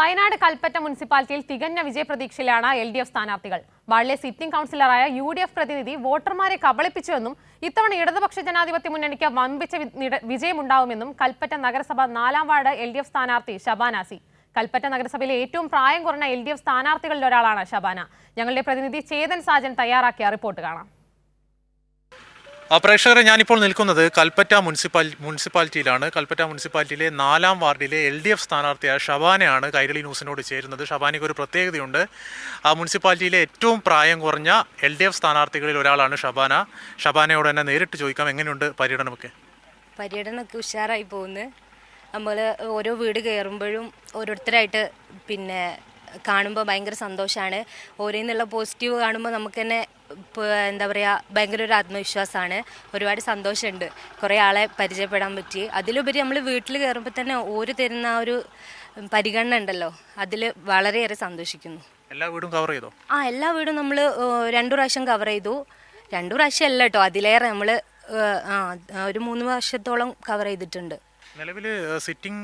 വയനാട് കൽപ്പറ്റ മുനിസിപ്പാലിറ്റിയിൽ തികഞ്ഞ വിജയപ്രതീക്ഷയിലാണ് LDF സ്ഥാനാർത്ഥികൾ. വാർഡിലെ സിറ്റിംഗ് കൗൺസിലറായ UDF പ്രതിനിധി വോട്ടർമാരെ കബളിപ്പിച്ചുവെന്നും ഇത്തവണ ഇടതുപക്ഷ ജനാധിപത്യ മുന്നണിക്ക് വമ്പിച്ച വിജയമുണ്ടാവുമെന്നും കൽപ്പറ്റ നഗരസഭ 4-ാം വാർഡ് LDF സ്ഥാനാർത്ഥി ഷബാനാസി. കൽപ്പറ്റ നഗരസഭയിലെ ഏറ്റവും പ്രായം കുറഞ്ഞ LDF സ്ഥാനാർത്ഥികളിൽ ഒരാളാണ് ഷബാന. ഞങ്ങളുടെ പ്രതിനിധി ചേതൻ സാജൻ തയ്യാറാക്കിയ റിപ്പോർട്ട് കാണാം. പ്രേക്ഷകരെ, ഞാനിപ്പോൾ നിൽക്കുന്നത് കൽപ്പറ്റ മുനിസിപ്പാലിറ്റിയിലാണ്. കൽപ്പറ്റ മുനിസിപ്പാലിറ്റിയിലെ 4-ാം വാർഡിലെ LDF സ്ഥാനാർത്ഥിയായ ഷബാനയാണ് കൈരളി ന്യൂസിനോട് ചേരുന്നത്. ഷബാനയ്ക്ക് ഒരു പ്രത്യേകതയുണ്ട്. മുനിസിപ്പാലിറ്റിയിലെ ഏറ്റവും പ്രായം കുറഞ്ഞ LDF സ്ഥാനാർത്ഥികളിൽ ഒരാളാണ് ഷബാന. ഷബാനയോട് തന്നെ നേരിട്ട് ചോദിക്കാം, എങ്ങനെയുണ്ട് പര്യടനമൊക്കെ? പര്യടനമൊക്കെ ഉഷാറായി പോകുന്നു. നമ്മൾ ഓരോ വീട് കയറുമ്പോഴും ഓരോരുത്തരായിട്ട് കാണുമ്പോൾ ഭയങ്കര സന്തോഷമാണ്. ഓരോന്നുള്ള പോസിറ്റീവ് കാണുമ്പോൾ നമുക്ക് തന്നെ എന്താ പറയുക, ഭയങ്കര ഒരു ആത്മവിശ്വാസമാണ്. ഒരുപാട് സന്തോഷമുണ്ട് കുറേ ആളെ പരിചയപ്പെടാൻ പറ്റി. അതിലുപരി നമ്മൾ വീട്ടിൽ കയറുമ്പോൾ തന്നെ ഓരോ തരുന്ന ആ ഒരു പരിഗണന ഉണ്ടല്ലോ, അതിൽ വളരെയേറെ സന്തോഷിക്കുന്നു. എല്ലാ വീടും കവർ ചെയ്തോ? എല്ലാ വീടും നമ്മൾ 2 പ്രാവശ്യം കവർ ചെയ്തു. 2 പ്രാവശ്യം അല്ല കേട്ടോ, അതിലേറെ നമ്മൾ ഒരു 3 വർഷത്തോളം കവർ ചെയ്തിട്ടുണ്ട്. നിലവിൽ സിറ്റിംഗ്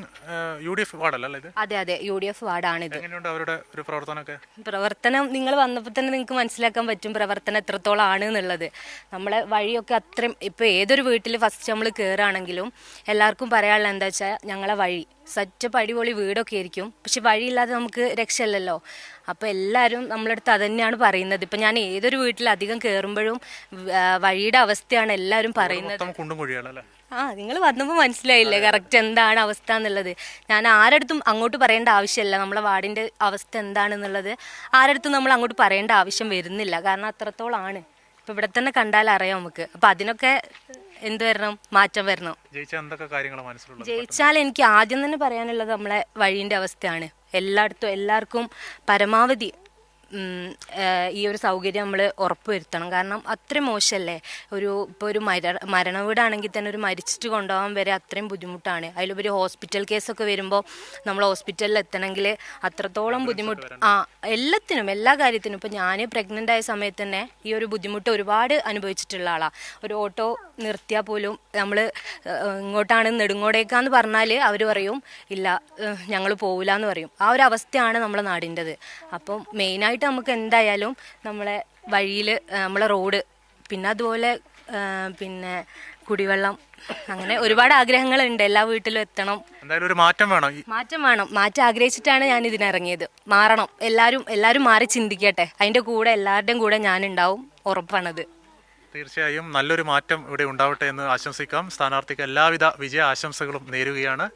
UDF വാർഡല്ലേ ഇത്? അതെ, UDF വാർഡാണിത്. എങ്ങനെയുണ്ട് അവരുടെ ഒരു പ്രവർത്തനമൊക്കെ? പ്രവർത്തനം നിങ്ങൾ വന്നപ്പോൾ തന്നെ നിങ്ങൾക്ക് മനസ്സിലാക്കാൻ പറ്റും പ്രവർത്തനം എത്രത്തോളം ആണ് എന്നുള്ളത്. നമ്മളെ വഴിയൊക്കെ അത്രയും, ഇപ്പോൾ ഏതൊരു വീട്ടിൽ ഫസ്റ്റ് നമ്മൾ കയറുകയാണെങ്കിലും എല്ലാവർക്കും പറയാനുള്ള എന്താ വെച്ചാൽ, ഞങ്ങളെ വഴി സെറ്റപ്പ് അടിപൊളി വീടൊക്കെ ആയിരിക്കും, പക്ഷെ വഴിയില്ലാതെ നമുക്ക് രക്ഷയില്ലല്ലോ. അപ്പോൾ എല്ലാവരും നമ്മളടുത്ത് അത് തന്നെയാണ് പറയുന്നത്. ഇപ്പം ഞാൻ ഏതൊരു വീട്ടിൽ അധികം കയറുമ്പോഴും വഴിയുടെ അവസ്ഥയാണ് എല്ലാവരും പറയുന്നത്. നിങ്ങൾ വന്നപ്പോൾ മനസ്സിലായില്ലേ കറക്റ്റ് എന്താണ് അവസ്ഥ എന്നുള്ളത്. ഞാൻ ആരടുത്തും അങ്ങോട്ട് പറയേണ്ട ആവശ്യമില്ല നമ്മളെ വാർഡിൻ്റെ അവസ്ഥ എന്താണെന്നുള്ളത്. ആരടുത്തും നമ്മൾ അങ്ങോട്ട് പറയേണ്ട ആവശ്യം വരുന്നില്ല, കാരണം അത്രത്തോളമാണ്. ഇപ്പം ഇവിടെ തന്നെ കണ്ടാൽ അറിയാം നമുക്ക്. അപ്പം അതിനൊക്കെ എന്ത് വരണം, മാറ്റം വരണം. ജയിച്ചാൽ എനിക്ക് ആദ്യം തന്നെ പറയാനുള്ളത് നമ്മളെ വഴീൻ്റെ അവസ്ഥയാണ്. എല്ലാവർക്കും പരമാവധി ഈ ഒരു സൗകര്യം നമ്മൾ ഉറപ്പുവരുത്തണം. കാരണം അത്രയും മോശമല്ലേ. ഇപ്പോൾ ഒരു മരണ വീടാണെങ്കിൽ തന്നെ ഒരു മരിച്ചിട്ട് കൊണ്ടുപോകാൻ വരെ അത്രയും ബുദ്ധിമുട്ടാണ്. അതിലുപരി ഹോസ്പിറ്റൽ കേസൊക്കെ വരുമ്പോൾ നമ്മൾ ഹോസ്പിറ്റലിൽ എത്തണമെങ്കിൽ അത്രത്തോളം ബുദ്ധിമുട്ട്. എല്ലാത്തിനും, എല്ലാ കാര്യത്തിനും. ഇപ്പോൾ ഞാൻ പ്രഗ്നൻ്റ് ആയ സമയത്ത് തന്നെ ഈ ഒരു ബുദ്ധിമുട്ട് ഒരുപാട് അനുഭവിച്ചിട്ടുള്ള ആളാണ്. ഒരു ഓട്ടോ നിർത്തിയാൽ പോലും നമ്മൾ ഇങ്ങോട്ടാണ് നെടുങ്ങോടേക്കാന്ന് പറഞ്ഞാൽ അവർ പറയും ഇല്ല, ഞങ്ങൾ പോവില്ല എന്ന് പറയും. ആ ഒരു അവസ്ഥയാണ് നമ്മളെ നാടിൻ്റെത്. അപ്പം മെയിനായിട്ട് നമുക്ക് എന്തായാലും നമ്മളെ വഴിയിൽ നമ്മളെ റോഡ്, പിന്നെ അതുപോലെ കുടിവെള്ളം, അങ്ങനെ ഒരുപാട് ആഗ്രഹങ്ങളുണ്ട്. എല്ലാ വീട്ടിലും എത്തണം. എന്തായാലും ഒരു മാറ്റം വേണം. മാറ്റം ആഗ്രഹിച്ചിട്ടാണ് ഞാൻ ഇതിനിറങ്ങിയത്. മാറണം. എല്ലാവരും മാറി ചിന്തിക്കട്ടെ. അതിൻ്റെ കൂടെ എല്ലാവരുടെയും കൂടെ ഞാനുണ്ടാവും, ഉറപ്പാണത്. തീർച്ചയായും നല്ലൊരു മാറ്റം ഇവിടെ ഉണ്ടാവട്ടെ എന്ന് ആശംസിക്കാം. സ്ഥാനാർത്ഥിക്ക് എല്ലാവിധ വിജയ ആശംസകളും നേരുകയാണ്.